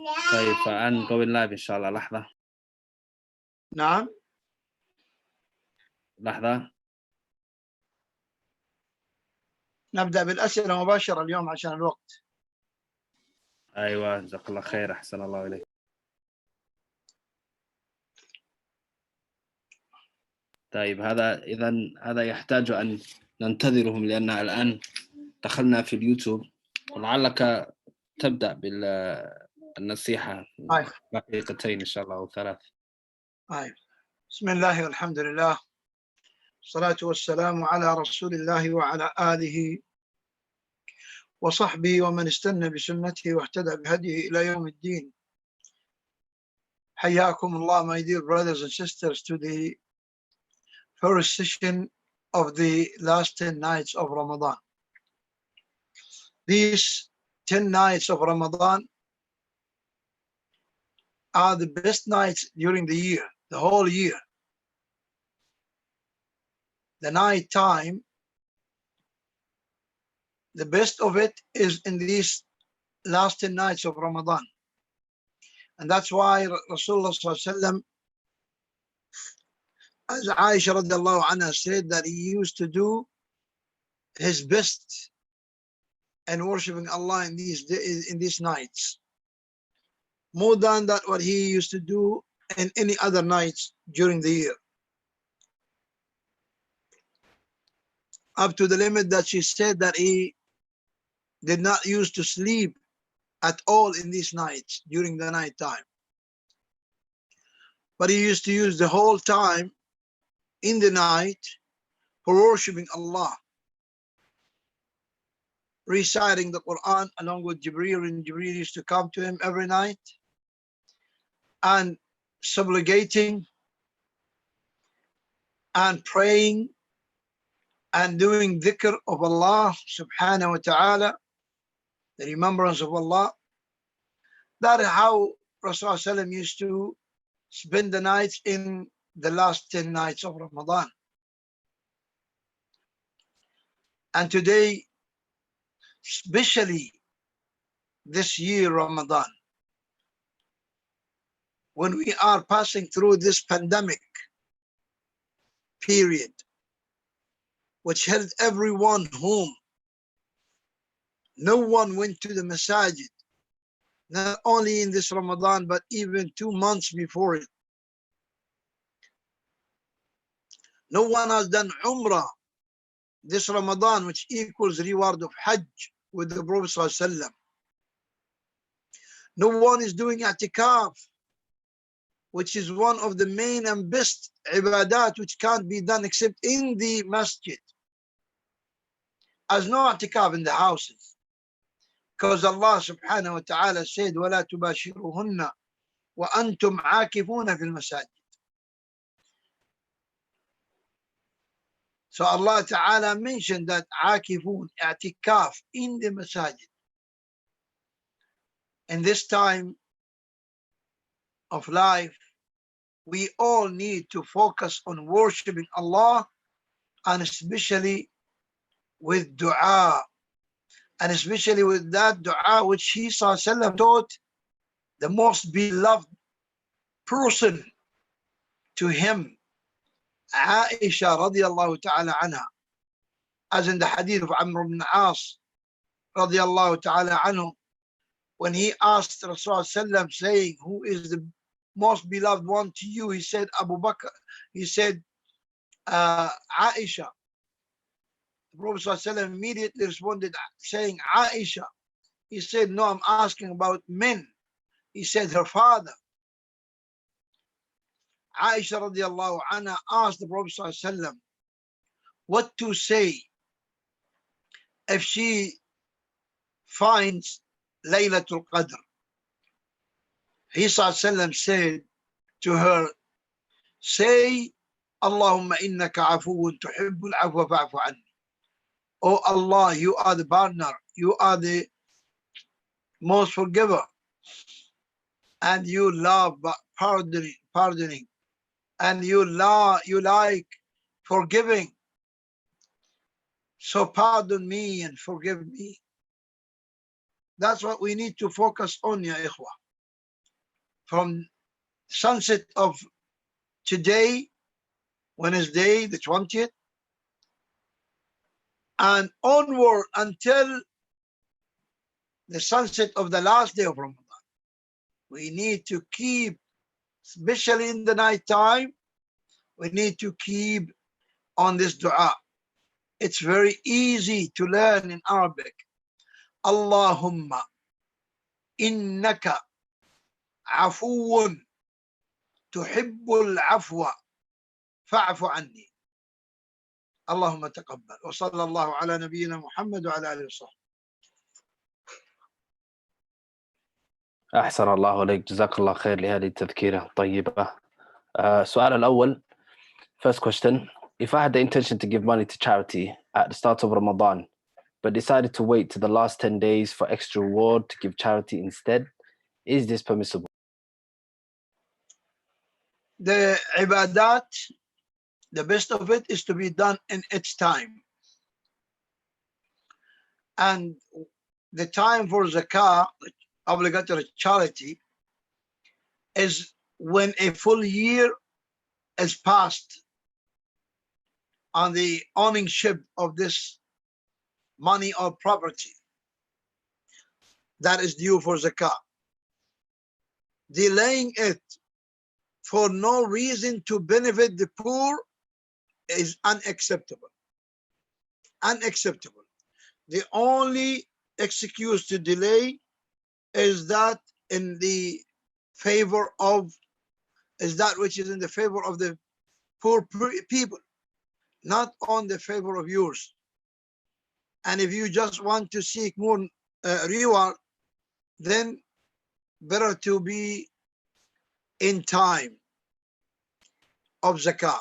طيب فأن going live إن شاء الله. لحظة نعم. لحظة. نبدأ بالأسئلة مباشرة اليوم عشان الوقت. أيوة جزاك الله خير، أحسن الله إليك. طيب هذا يحتاج أن ننتظرهم لأن الآن دخلنا في اليوتيوب، ولعلك تبدأ بالنصيحة دقيقتين إن شاء الله أو 3. بسم الله والحمد لله والصلاة والسلام على رسول الله وعلى آله وصحبه ومن استنى بسنته واهتدى بهديه إلى يوم الدين. حياكم الله, my dear brothers and sisters, to the first session of the last 10 nights of Ramadan. These 10 nights of Ramadan are the best nights during the year, the whole year. The night time, the best of it is in these last 10 nights of Ramadan. And that's why Rasulullah ﷺ, as Aisha radiallahu anha said, that he used to do his best in worshiping Allah in these nights, more than that what he used to do in any other nights during the year. Up to the limit that she said that he did not used to sleep at all in these nights during the night time, but he used to use the whole time in the night for worshiping Allah, reciting the Quran along with Jibreel, and Jibreel used to come to him every night, and supplicating and praying and doing dhikr of Allah subhanahu wa ta'ala, the remembrance of Allah. That is how Rasulullah used to spend the nights in the last 10 nights of Ramadan. And today, especially this year Ramadan, when we are passing through this pandemic period, which held everyone home, no one went to the masajid, not only in this Ramadan, but even 2 months before it. No one has done Umrah this Ramadan, which equals reward of Hajj with the Prophet ﷺ. No one is doing I'tikaf, which is one of the main and best ibadat which can't be done except in the masjid. As no I'tikaf in the houses, because Allah subhanahu wa ta'ala said, وَلَا تُبَاشِرُهُنَّ وَأَنْتُمْ عَاكِفُونَ فِي الْمَسَاجِدِ. So Allah ta'ala mentioned that عَاكِفُون, i'tikaf, in the masajid. In this time of life, we all need to focus on worshiping Allah, and especially with dua, and especially with that dua which he ﷺ taught the most beloved person to him, Aisha radiallahu ta'ala anha, as in the hadith of Amr ibn As radiallahu ta'ala anhu, when he asked Rasulullah saying, who is the most beloved one to you? He said Abu Bakr. He said Aisha. The Prophet ﷺ immediately responded saying Aisha. He said, no, I'm asking about men. He said her father. Aisha radiallahu anha asked the Prophet ﷺ what to say if she finds Laylatul Qadr. He ﷺ said to her, say, Allahumma innaka afuun tuhibbul afwa fa'fu anni. Oh Allah, you are the partner, you are the most forgiver, and you love pardoning, and you like forgiving. So pardon me and forgive me. That's what we need to focus on, ya ikhwah. from sunset of today, Wednesday, the 20th, and onward until the sunset of the last day of Ramadan. We need to keep, especially in the night time, we need to keep on this dua. It's very easy to learn in Arabic. Allahumma innaka afuun tuhibbul afwa fa'fu anni. Allahumma taqabbal. Wa sallallahu ala nabiyyina Muhammad wa ala alihi wa sahbihi. أحسن الله عليك جزاك الله خير لهذه التذكيرة الطيبة. السؤال الأول, first question, if I had the intention to give money to charity at the start of Ramadan but decided to wait to the last 10 days for extra reward to give charity instead, is this permissible? The ibadat, the best of it is to be done in its time. And the time for zakah, obligatory charity, is when a full year is passed on the ownership of this money or property that is due for zakah. Delaying it for no reason to benefit the poor is unacceptable. Unacceptable. The only excuse to delay is that in the favor of, is that which is in the favor of the poor people, not on the favor of yours. And if you just want to seek more reward, then better to be in time of zakah.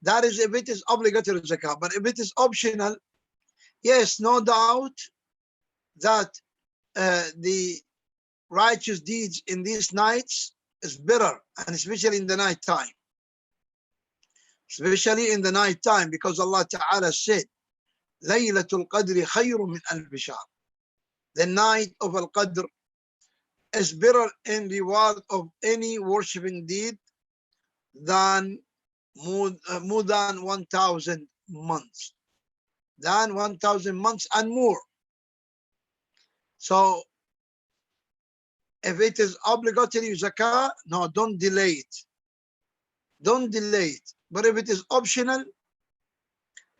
That is if it is obligatory zakah. But if it is optional, yes, no doubt that the righteous deeds in these nights is better, and especially in the night time. Especially in the night time, because Allah Ta'ala said, Laylatul Qadri khayru min al-bishar. The night of Al-Qadr is better in reward of any worshipping deed than more than 1,000 months. Than 1,000 months and more. So, if it is obligatory zakah, no, don't delay it. Don't delay it. But if it is optional,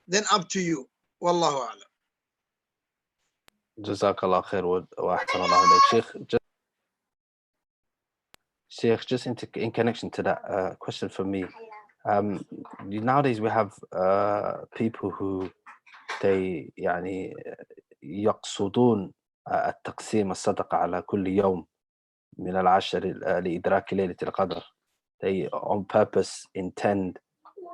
then up to you. Wallahu a'lam. جزاك الله خير وأحسن الله عليك. Shaykh, just in connection to that question for me, nowadays we have people who they يعني يقصدون التقسيم الصدقة على كل يوم من العشر لإدراك ليلة القدر. They on purpose intend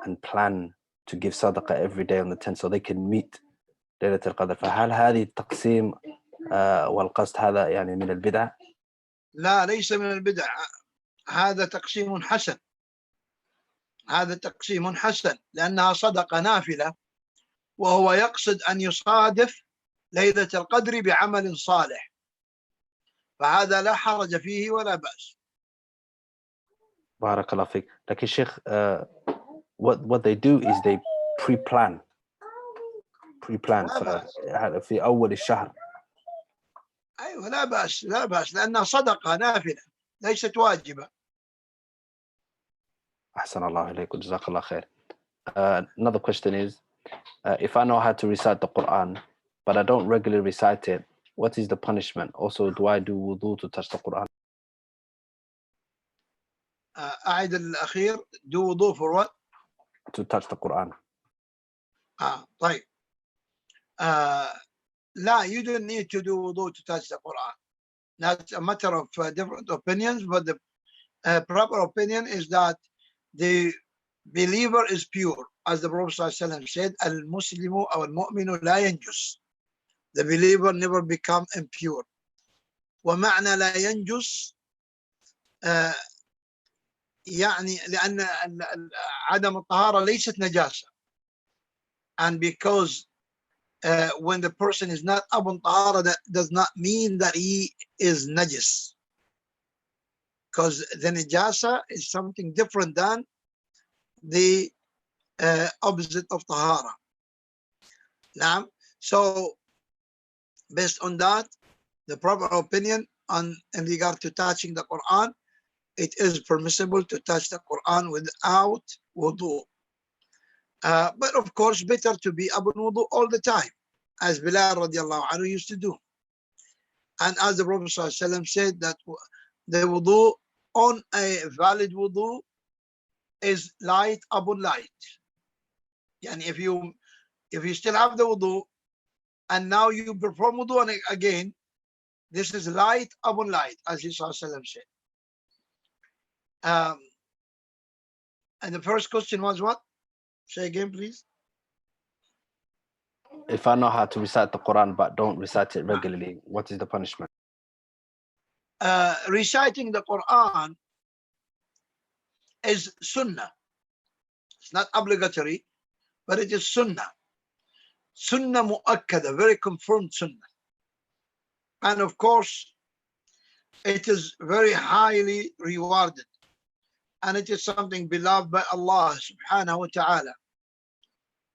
and plan to give sadaqah every day on the 10th so they can meet ليلة القدر. فهل هذه التقسيم والقصد هذا يعني من البدع؟ لا، ليس من البدع. هذا تقسيم حسن. هذا تقسيم حسن لأنها صدقة نافلة، وهو يقصد أن يصادف ليلة القدر بعمل صالح، فهذا لا حرج فيه ولا بأس. بارك الله فيك. لكن شيخ, what they do is they pre-plan في أول الشهر. أيوة، لا بأس لا بأس لأنها صدقة نافلة ليست واجبة. أحسن الله إليك وجزاك الله خير. Another question is, if I know how to recite the Quran, but I don't regularly recite it, what is the punishment? Also, do I do wudu to touch the Quran? أعد الأخير. Do wudu for what? To touch the Quran. طيب. لا, you don't need to do wudu to touch the Quran. That's a matter of different opinions, but the proper opinion is that the believer is pure. As the Prophet ﷺ said, al-Muslimu aw al-Mu'minu la yanjus. The believer never become impure. ومعنى لا ينجس يعني لأن عدم الطهارة ليست نجاسة. And because when the person is not abun tahara, that does not mean that he is najis. because the najasa is something different than the opposite of tahara. Now, so based on that, the proper opinion in regard to touching the Quran, it is permissible to touch the Quran without wudu. But of course, better to be upon wudu all the time, as Bilal radiallahu anhu used to do. And as the Prophet ﷺ said that the wudu on a valid wudu is light upon light. And if you still have the wudu and now you perform wudu again, this is light upon light, as Rasulullah said. And the first question was what? Say again, please. If I know how to recite the Quran but don't recite it regularly, what is the punishment? Reciting the Quran is sunnah. It's not obligatory, but it is sunnah. Sunnah mu'akkada, very confirmed sunnah. And of course, it is very highly rewarded. And it is something beloved by Allah subhanahu wa ta'ala.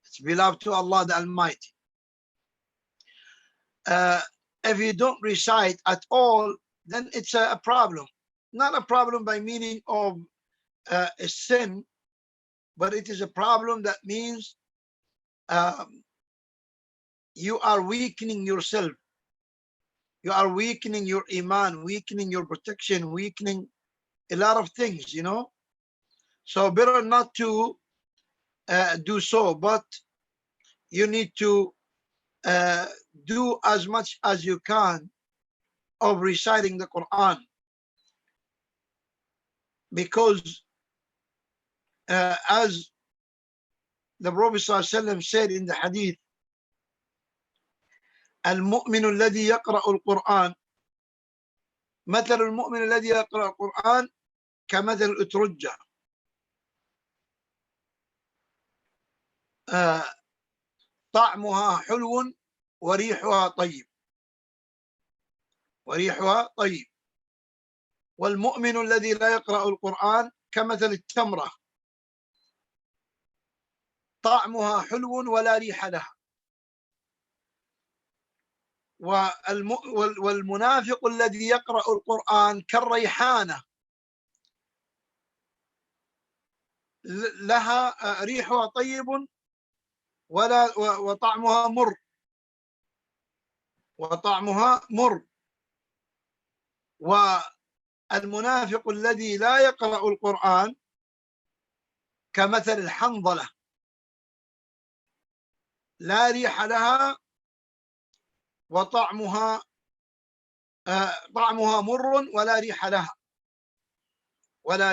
It's beloved to Allah the Almighty. If you don't recite at all, then it's a problem. Not a problem by meaning of a sin, but it is a problem that means you are weakening yourself. You are weakening your iman, weakening your protection, weakening a lot of things, you know. So better not to do so, but you need to do as much as you can of reciting the Quran, because as the Prophet ﷺ said in the hadith, المؤمن الذي يقرأ القرآن مثل المؤمن الذي يقرأ القرآن كمثل الأترجة طعمها حلو وريحها طيب والمؤمن الذي لا يقرأ القرآن كمثل التمرة طعمها حلو ولا ريح لها والمنافق الذي يقرأ القرآن كالريحانة لها ريحها طيب وطعمها مر والمنافق الذي لا يقرأ القرآن كمثل الحنظلة لا ريح لها وطعمها مر ولا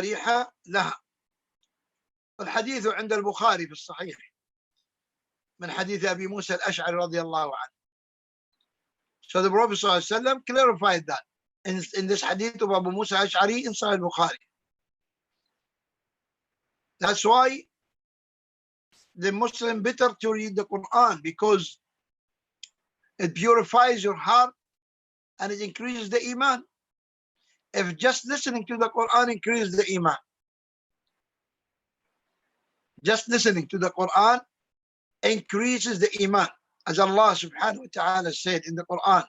ريح لها الحديث عند البخاري في الصحيح من حديث أبي موسى الأشعري رضي الله عنه. So the Prophet ﷺ clarified that in this hadith of Abu Musa al-Ash'ari in Sahih Bukhari. That's why the Muslim better to read the Quran, because it purifies your heart and it increases the iman. If just listening to the Quran increases the iman, just listening to the Quran increases the iman, as Allah subhanahu wa ta'ala said in the Quran,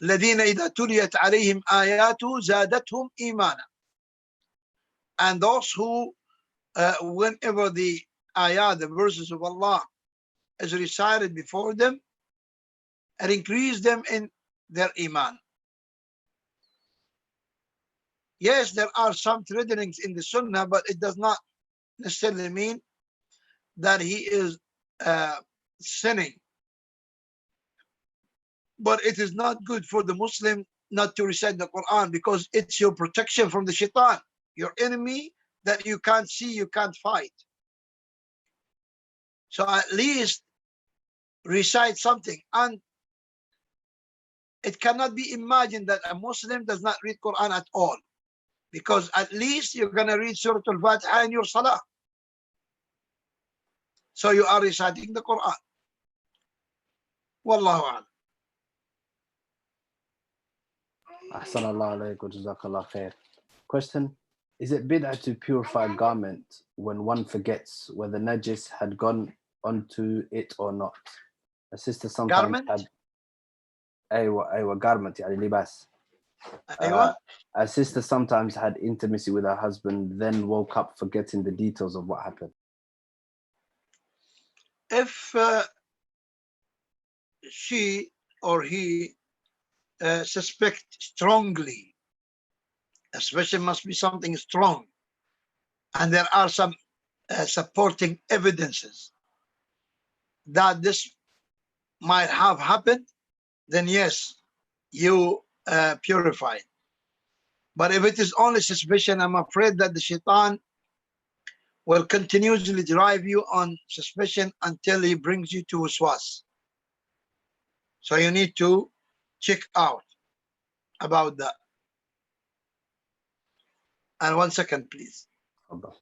الذين إذا تليت عليهم آياته زادتهم إيمانا. And those who whenever the ayah, the verses of Allah is recited before them, it increases them in their iman. Yes, there are some threatenings in the sunnah, but it does not necessarily mean that he is sinning. But it is not good for the Muslim not to recite the Quran, because it's your protection from the shaitan, your enemy that you can't see, you can't fight. So at least recite something. And it cannot be imagined that a Muslim does not read Quran at all, because at least you're going to read Surah Al-Fatiha in your salah. So you are reciting the Quran. Wallahu a'lam. Ahsanallah alayk wa jazakallah khair. Question: is it bid'ah to purify a garment when one forgets whether najis had gone onto it or not? A sister sometimes Garment. had garment يعني libas. أيوة. A sister sometimes had intimacy with her husband, then woke up forgetting the details of what happened. If she or he suspect strongly, especially must be something strong, and there are some supporting evidences that this might have happened, then yes, you purify. But if it is only suspicion, I'm afraid that the shaitan will continuously drive you on suspicion until he brings you to waswas. So you need to check out about that. And 1 second, please. تفضل.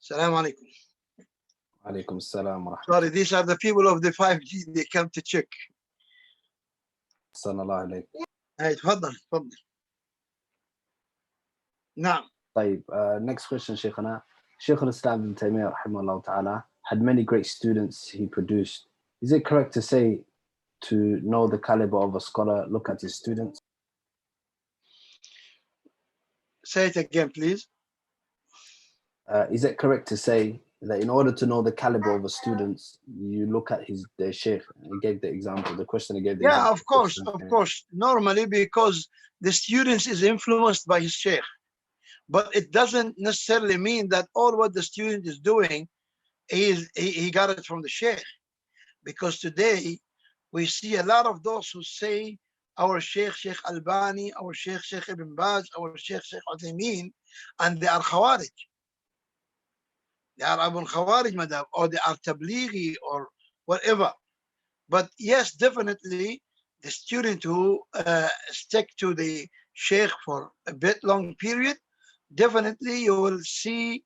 Salam alaikum. عليكم السلام ورحمة Sorry, الله. these are the people of the 5G. They come to check. أحسن الله عليك. Hey, تفضل تفضل. نعم. طيب, next question, Shaykhana. Shaykh al-Islam ibn Taymiyyah rahimahullah ta'ala had many great students he produced. Is it correct to say, to know the caliber of a scholar, look at his students? Say it again, please. Is it correct to say that in order to know the caliber of a student, you look at their sheikh? He gave the example, the question he gave the Yeah, example. of course. Normally, because the student is influenced by his sheikh. But it doesn't necessarily mean that all what the student is doing, he got it from the sheikh. Because today, we see a lot of those who say, our sheikh, Sheikh Albani, our sheikh, Sheikh Ibn Baz, our sheikh, Sheikh Uthaymeen, and they are Khawarij. They are Abu Khawarij madhab, or they are Tablighi, or whatever. But yes, definitely, the student who stick to the sheikh for a bit long period, definitely you will see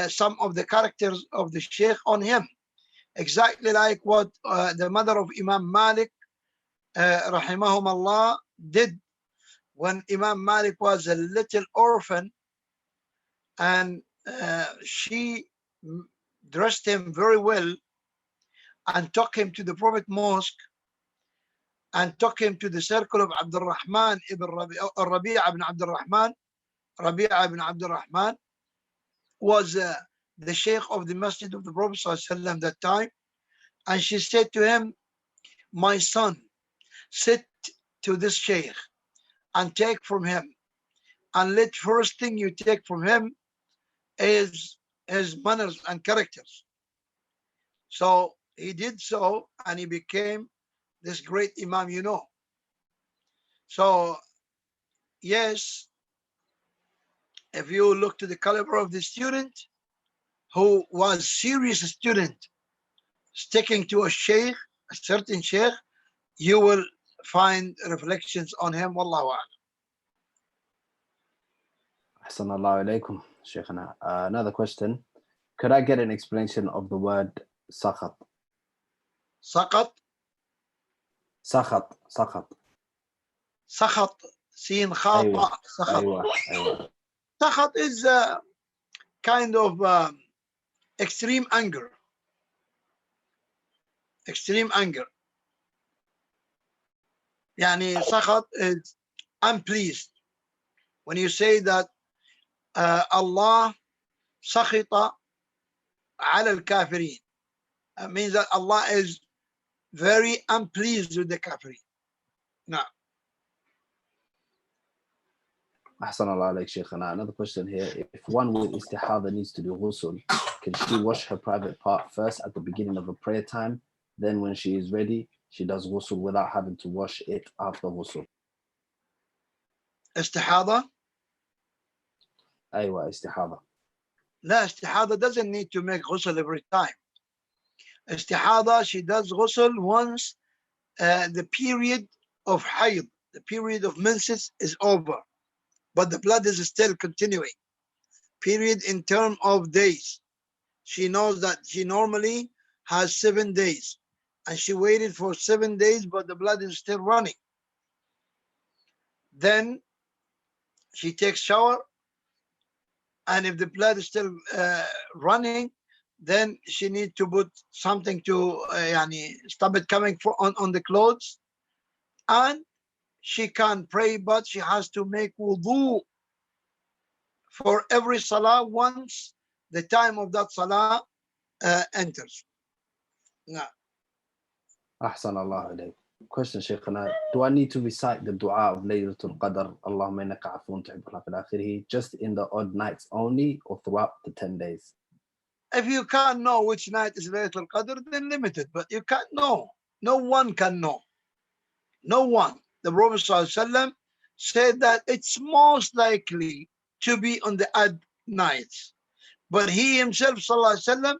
some of the characters of the sheikh on him. Exactly like what the mother of Imam Malik, rahimahum did when Imam Malik was a little orphan, and she dressed him very well and took him to the Prophet Mosque and took him to the circle of Abdul Rahman ibn Rabi'a ibn Abdul Rahman. Rabi'a ibn Abdul Rahman was the Sheikh of the Masjid of the Prophet ﷺ that time. And she said to him, my son, sit to this Sheikh and take from him. And let first thing you take from him is his manners and characters. So he did so, and he became this great Imam, you know. So yes, if you look to the caliber of the student who was serious student, sticking to a sheikh, a certain sheikh, you will find reflections on him. Wallahu a'lam. أحسن الله إليكم شيخنا. Another question. Could I get an explanation of the word سخط? سقط. سخط. سخط. سين خاء أيوة. طاء. سخط. أيوة. سخط is kind of extreme anger. Extreme anger. يعني سخط is unpleased. When you say that Allah سخط على الكافرين, it means that Allah is very unpleased with the kafirin. Now, أحسن الله عليك شيخنا. Another question here. If one with istihada needs to do ghusl, can she wash her private part first at the beginning of a prayer time? Then when she is ready, she does ghusl without having to wash it after ghusl. استحاضة. أيوة استحاضة. لا, استحاضة doesn't need to make ghusl every time. Istihada, she does ghusl once the period of hayd, the period of menses is over, but the blood is still continuing. Period in terms of days. She knows that she normally has 7 days, and she waited for 7 days, but the blood is still running. Then she takes shower, and if the blood is still running, then she needs to put something to stop it coming on the clothes, and she can pray, but she has to make wudu for every salah once the time of that salah enters. Now, أحسن الله عليك. Question شيخنا. Do I need to recite the dua of Laylatul Qadr, اللهم إنك عفو تحب العفو إلى آخره, just in the odd nights only or throughout the 10 days? if you can't know which night is Laylatul Qadr, then limit it, but you can't know. No one can know. No one. The Prophet ﷺ said that it's most likely to be on the odd nights, but he himself ﷺ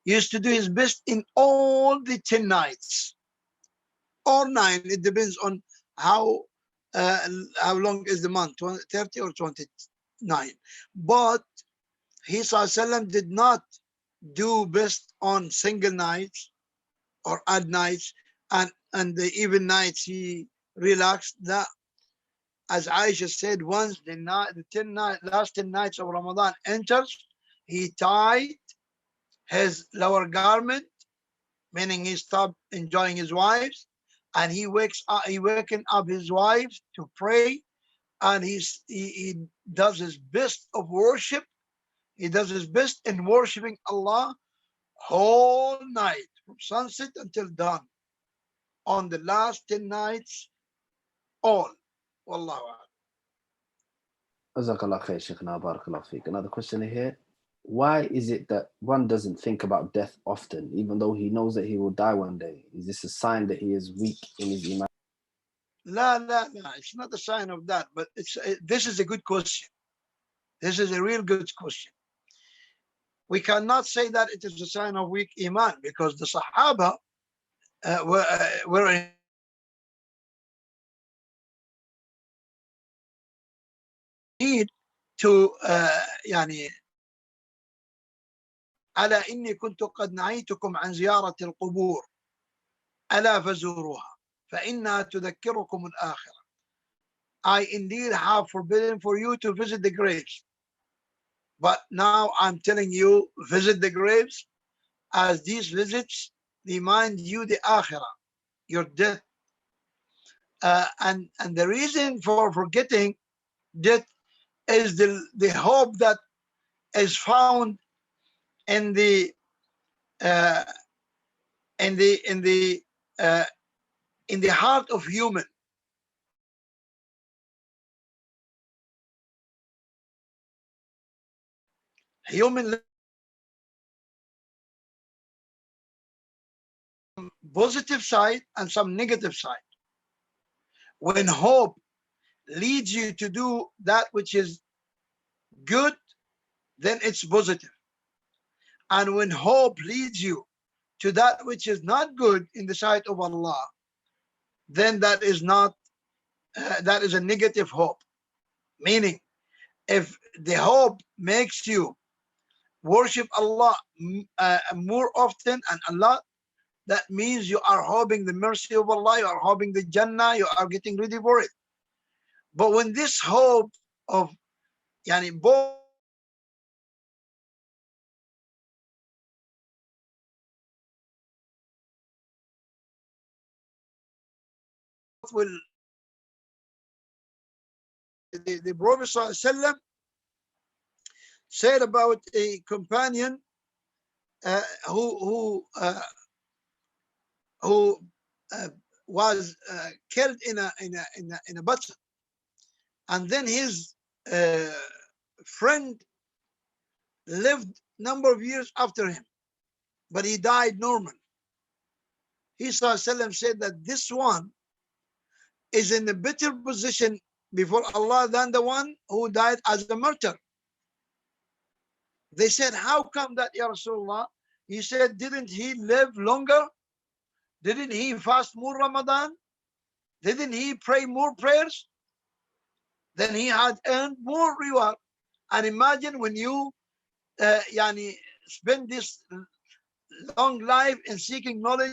used to do his best in all the 10 nights or 9. It depends on how long is the month, 30 or 29. But he ﷺ did not do best on single nights or odd nights, and the even nights he relaxed. That, as Aisha said, once the last 10 nights of Ramadan enters, he tied his lower garment, meaning he stopped enjoying his wives, and he waking up his wives to pray, and he does his best of worship. He does his best in worshiping Allah whole night from sunset until dawn on the last 10 nights all. Wallahu a'lam. جزاك الله خير شيخنا. بارك الله فيك. Another question here. Why is it that one doesn't think about death often, even though he knows that he will die one day? Is this a sign that he is weak in his iman? La, it's not a sign of that, but this is a good question. This is a real good question. We cannot say that it is a sign of weak iman, because the Sahaba were in need to ألا إني كنت قد نهيتكم عن زيارة القبور ألا فزوروها فإنها تذكركم الآخرة. I indeed have forbidden for you to visit the graves, but now I'm telling you, visit the graves, as these visits remind you the Akhirah, your death. And the reason for forgetting death is the hope that is found in the heart of human. Human positive side and some negative side. When hope leads you to do that which is good, then it's positive. And when hope leads you to that which is not good in the sight of Allah, then that is not, that is a negative hope. Meaning, if the hope makes you worship Allah more often and a lot, that means you are hoping the mercy of Allah, you are hoping the Jannah, you are getting ready for it. But when this hope of both will, the Prophet ﷺ said about a companion uh, who uh, who was killed in a battle, and then his uh, friend lived number of years after him, but he died normal. He ﷺ said that this one is in a better position before Allah than the one who died as a martyr. They said, how come that, Ya Rasulullah? He said, didn't he live longer? Didn't he fast more Ramadan? Didn't he pray more prayers? Then he had earned more reward. And imagine when you spend this long life in seeking knowledge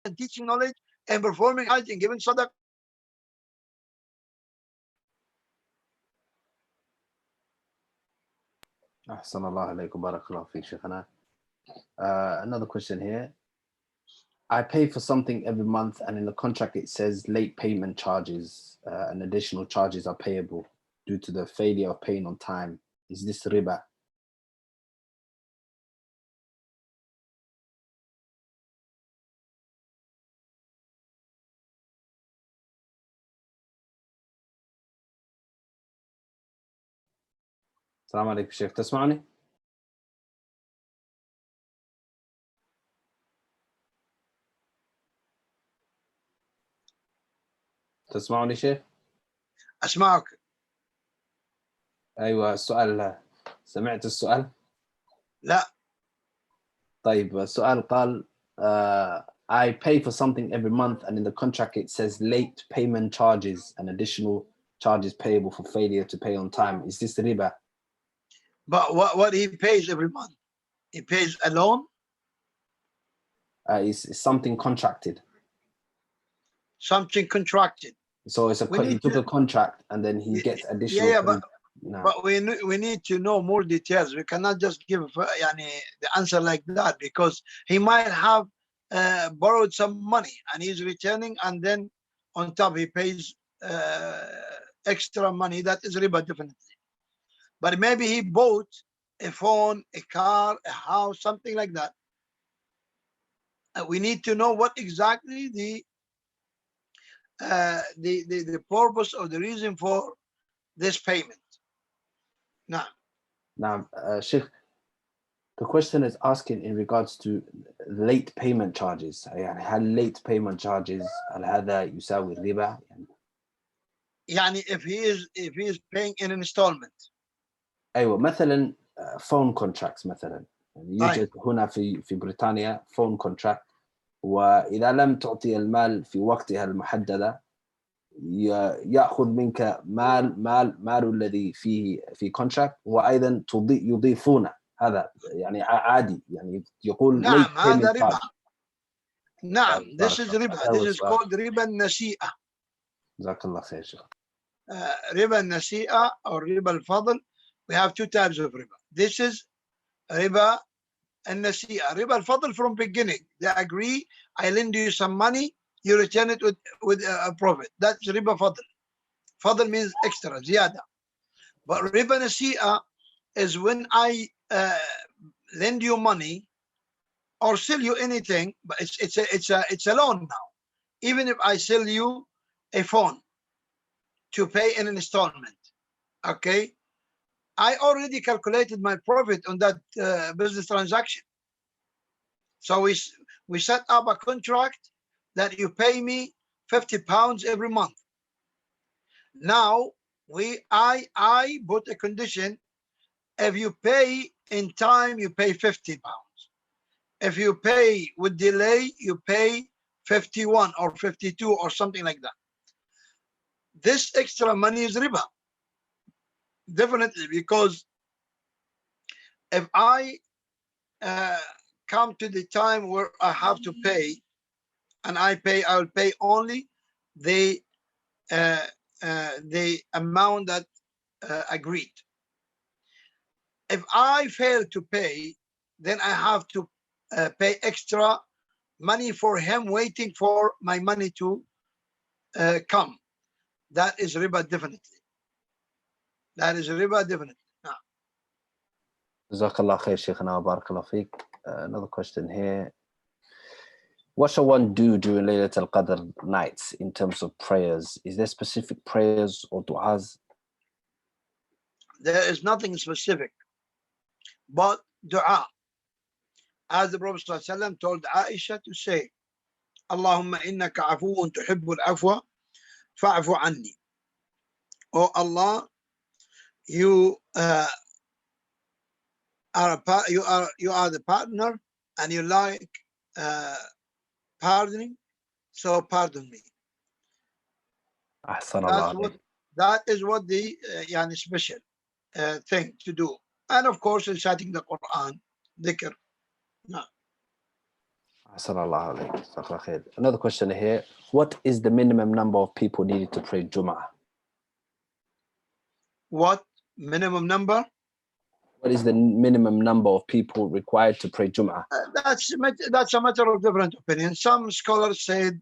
and teaching knowledge and performing hajj and giving sadaqah. أحسن الله عليكم بارك الله فيك شيخنا. Another question here. I pay for something every month and in the contract it says late payment charges and additional charges are payable due to the failure of paying on time. Is this riba? السلام عليكم شيخ، تسمعني؟ تسمعني شيخ؟ أسمعك. أيوة السؤال، سمعت السؤال؟ لا. طيب السؤال قال I pay for something every month and in the contract it says late payment charges and additional charges payable for failure to pay on time. Is this riba? But what he pays every month? He pays a loan? It's something contracted. Something contracted. So it's he took a contract and then he gets additional. Yeah, but we need to know more details. We cannot just give the answer like that, because he might have borrowed some money and he's returning, and then on top he pays extra money. That is riba, definitely. But maybe he bought a phone, a car, a house, something like that. We need to know what exactly the purpose or the reason for this payment. Now, Sheikh, the question is asking in regards to late payment charges. يعني هل late payment charges هل هذا يساوي الربا؟ if he is paying in an installment. أيوة مثلا phone contracts مثلا يوجد هنا في بريطانيا phone contract، وإذا لم تعطي المال في وقتها المحددة يأخذ منك مال الذي فيه في contract، وأيضا يضيفونه. هذا عادي، يقول نعم هذا ربا. نعم this is riba. This is called riba النسيئة. جزاك الله خير شيخ. riba النسيئة or riba al-fadl. We have two types of riba. This is riba النسيئة. Riba al-fadl from beginning. They agree, I lend you some money, you return it with a profit. That's riba fadl. Fadl means extra, ziyada. But riba nasi'a is when I lend you money or sell you anything, but it's a loan now. Even if I sell you a phone to pay in an installment, okay, I already calculated my profit on that business transaction. So we set up a contract that you pay me £50 every month. Now I put a condition: if you pay in time, you pay £50. If you pay with delay, you pay 51 or 52 or something like that. This extra money is riba. Definitely, because if I come to the time where I have to pay, and I will pay only the amount that agreed. If I fail to pay, then I have to pay extra money for him, waiting for my money to come. That is riba, definitely. That is riba, definitely. Now, Jazakallah khair, Shaykhana, barakallah feek. Another question here. What shall one do during Laylat al-Qadr nights in terms of prayers? Is there specific prayers or du'as? there is nothing specific, but dua. As the Prophet ﷺ told Aisha to say, Allahumma innaka afuun tuhibbul afwa fa'fu anni. Oh Allah, you are the partner and you like pardoning, so pardon me. Ahsan Allah. That is what the yani special thing to do. And of course, reciting the Quran, dhikr. No. Ahsan Allah alayk. Jazakallah khair. Another question here. What is the minimum number of people needed to pray Jum'ah? What minimum number? What is the minimum number of people required to pray Jum'ah? That's a matter of different opinions. Some scholars said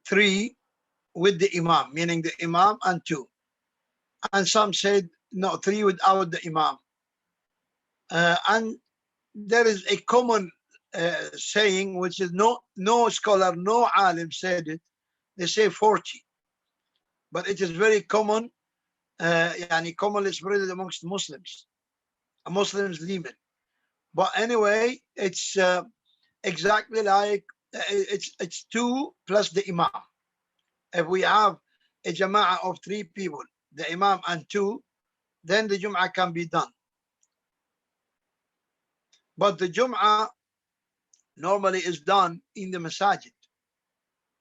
3 with the Imam, meaning the Imam and 2. And some said no, 3 without the Imam. And there is a common saying, which is no scholar, no alim said it. They say 40. But it is very common, commonly spread amongst Muslims. Muslims leave it. But anyway, it's exactly like it's 2 plus the Imam. If we have a jama'ah of 3 people, the Imam and 2, then the Jum'ah can be done. But the Jum'ah normally is done in the masajid.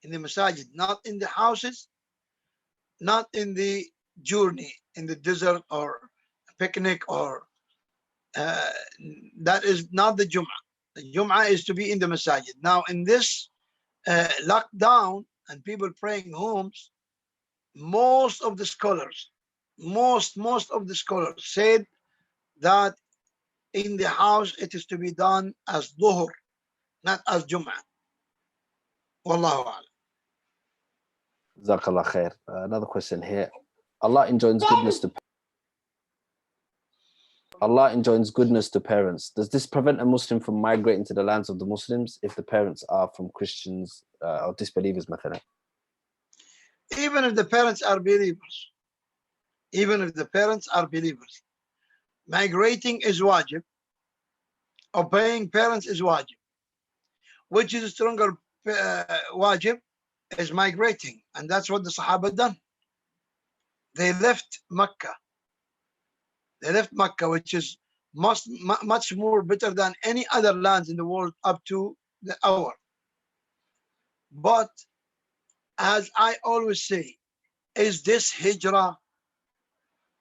In the masajid, not in the houses, not in the journey, in the desert or picnic, or that is not the Jum'ah. The Jum'ah is to be in the masajid. Now, in this lockdown and people praying homes, most of the scholars said that in the house it is to be done as dhuhr, not as Jum'ah. Wallahu a'lam. Jazakallah khair. Another question here. Allah enjoins goodness to parents. Does this prevent a Muslim from migrating to the lands of the Muslims if the parents are from Christians or disbelievers, mathalan? Even if the parents are believers, migrating is wajib. Obeying parents is wajib. Which is a stronger wajib is migrating, and that's what the Sahaba done. They left Mecca. Which is much more better than any other lands in the world up to the hour. But as I always say, is this hijrah?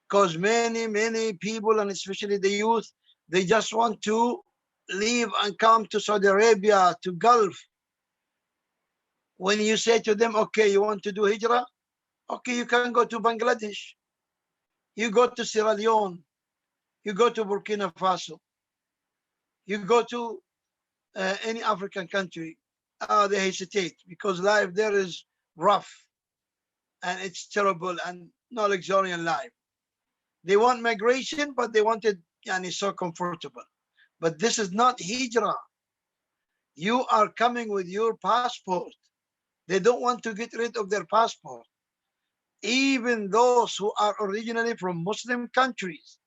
Because many people, and especially the youth, they just want to leave and come to Saudi Arabia, to Gulf. When you say to them, okay, you want to do hijrah? Okay, you can go to Bangladesh. You go to Sierra Leone. You go to Burkina Faso. You go to any African country. They hesitate because life there is rough and it's terrible and no luxuriant life. They want migration, but they want it so comfortable. But this is not hijrah. You are coming with your passport. They don't want to get rid of their passport. Even those who are originally from Muslim countries,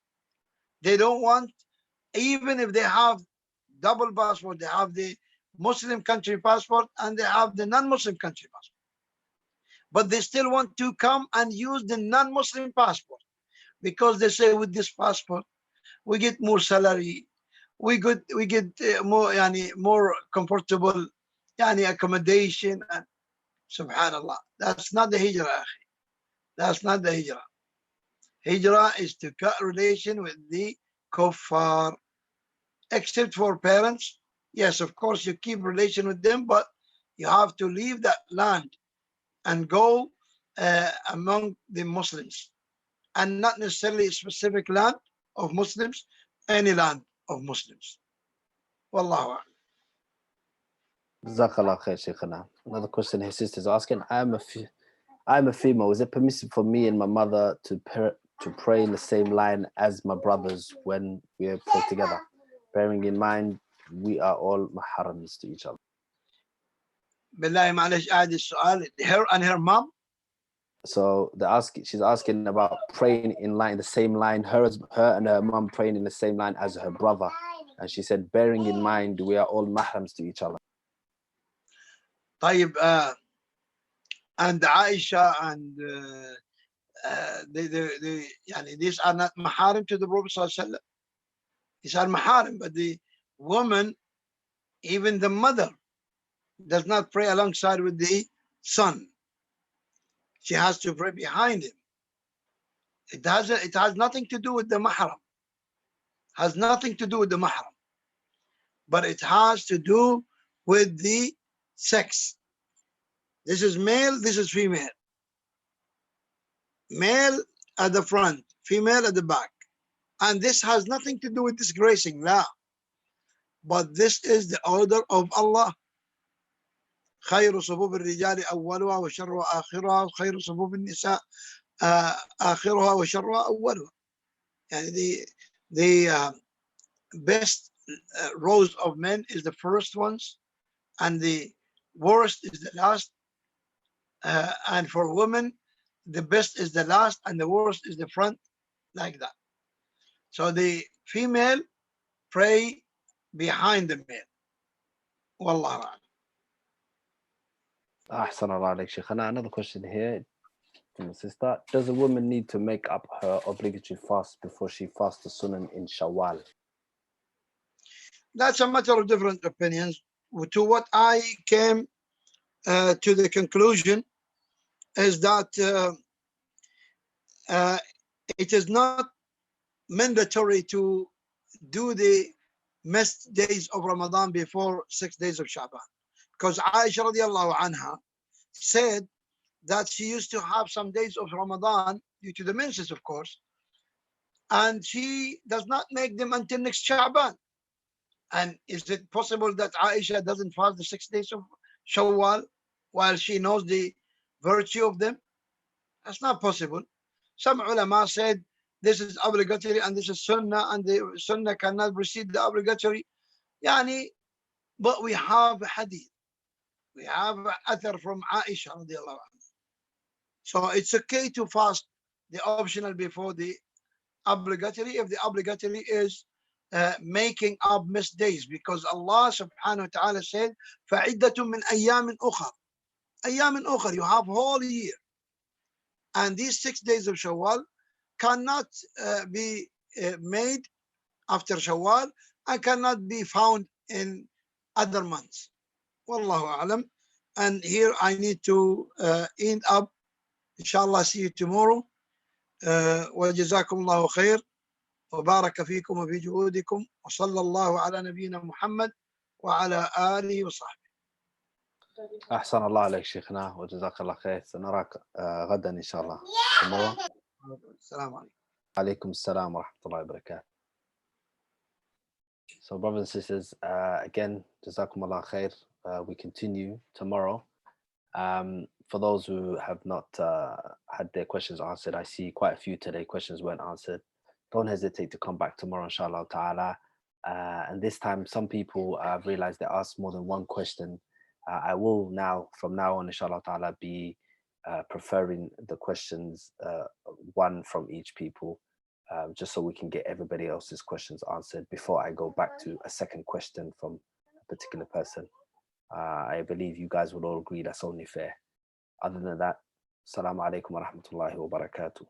they don't want, even if they have double passport, they have the Muslim country passport and they have the non-Muslim country passport. But they still want to come and use the non-Muslim passport because they say with this passport, we get more salary, we get more more comfortable accommodation, and subhanallah, that's not the hijrah. That's not the hijrah. Hijrah is to cut relation with the kuffar, except for parents. Yes, of course, you keep relation with them, but you have to leave that land and go among the Muslims, and not necessarily a specific land of Muslims, any land of Muslims. Wallahu a'lam. Jazakallah khair, Shaykhana. Another question his sister's asking: I'm a female. Is it permissible for me and my mother to pray in the same line as my brothers when we pray together, bearing in mind we are all maharams to each other? بالله معلش أعد السؤال. Her and her mom. So she's asking about praying in line, the same line, her and her mom praying in the same line as her brother. And she said, bearing in mind we are all mahrams to each other. طيب, and Aisha and these are not maharim to the Prophet sallallahu alaihi wasallam. These are maharim, but the woman, even the mother, does not pray alongside with the son. She has to pray behind him. It has nothing to do with the mahram. Has nothing to do with the mahram. But it has to do with the sex. This is male, this is female. Male at the front, female at the back. And this has nothing to do with disgracing, la. But this is the order of Allah. خير صفوف الرجال أولها وشرها آخرها وخير صفوف النساء آخرها وشرها أولها. يعني the best rows of men is the first ones, and the worst is the last. And for women, the best is the last and the worst is the front, like that. So the female pray behind the male. Wallahu a'lam. Ahsan Allah alayk, Shaykhana. Another question here from the sister: does a woman need to make up her obligatory fast before she fasts the sunan in Shawwal? That's a matter of different opinions. To what I came to the conclusion is that it is not mandatory to do the missed days of Ramadan before 6 days of Sha'ban. Because Aisha radiallahu anha said that she used to have some days of Ramadan due to the menses, of course, and she does not make them until next Sha'ban. And is it possible that Aisha doesn't fast the 6 days of Shawwal while she knows the virtue of them? That's not possible. Some ulama said this is obligatory and this is sunnah, and the sunnah cannot precede the obligatory. But we have a hadith. We have athar from Aisha radiallahu anha. So it's okay to fast the optional before the obligatory if the obligatory is making up missed days, because Allah subhanahu wa ta'ala said فَعِدَّةٌ مِّنْ أَيَّامٍ أُخَرٍ. أيام أخر, you have whole year, and these 6 days of Shawwal cannot be made after Shawwal and cannot be found in other months. Wallahu a'lam. And here I need to end up. Inshallah, see you tomorrow. وجزاكم الله خير وبارك فيكم وفي جهودكم وصلى الله على نبينا محمد وعلى آله وصحبه. أحسن الله عليك شيخنا وجزاك الله خير. سنراك غدا إن شاء الله. السلام عليكم. عليكم السلام ورحمة الله وبركاته. So brothers and sisters, again, jazakum Allah khair. We continue tomorrow. For those who have not had their questions answered, I see quite a few today questions weren't answered. Don't hesitate to come back tomorrow, inshallah ta'ala. And this time, some people have realized they asked more than one question. I will now, from now on, inshallah ta'ala, be preferring the questions, one from each people, just so we can get everybody else's questions answered before I go back to a second question from a particular person. I believe you guys will all agree that's only fair. Other than that, Assalamu alaikum wa rahmatullahi wa barakatuh.